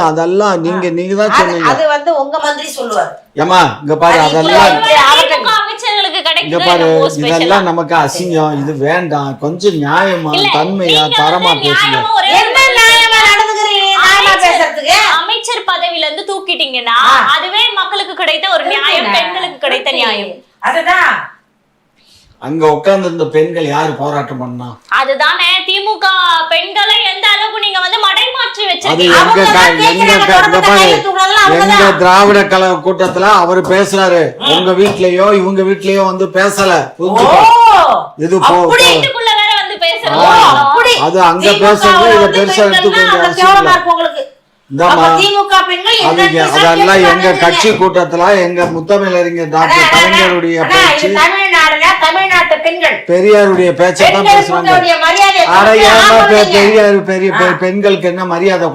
அதெல்லாம் நீங்க தான் சொன்னீங்க. அது வந்து உங்க மந்திரி சொல்லுவார். ஏமா இங்க பாரு, அதெல்லாம் அமைச்சர்களுக்கு இங்க பாரு, இதெல்லாம் நமக்கு அசிங்கம். இது வேண்டாம். கொஞ்சம் நியாயமா தன்மையா தரமா பேசுங்க. அமைச்சர் பதவியில இருந்து தூக்கிட்டீங்கன்னா அதுவே மக்களுக்கு கிடைத்த ஒரு நியாயம், பெண்களுக்கு கிடைத்த நியாயம். அதுதான் அங்க உட்கார்ந்து இருந்த பெண்கள் யாரு போராட்டம் பண்ணா? அதுதானே திமுக பெண்களை எந்த அளவுக்கு நீங்க வந்து மடைமாற்றி வச்சிருக்கீங்க. எங்க திராவிட கழக கூட்டத்துல அவரு பேசுறாரு. உங்க வீட்லயோ இவங்க வீட்லயோ வந்து பேசல. இது வேற வந்து பேசுறாரு. அது அங்க பேசுறது இத பெருசா எடுத்துக்கொண்டு அதெல்லாம் எங்க கட்சி கூட்டத்துல எங்க முத்தமிழறிஞர் டாக்டர் கலைஞருடைய பேச்சு, தமிழ்நாட்டு பெண்கள் பெரியாருடைய பேச்சை தான் பேசுறாங்க. பெரியாரு பெரிய பெண்களுக்கு என்ன மரியாதை?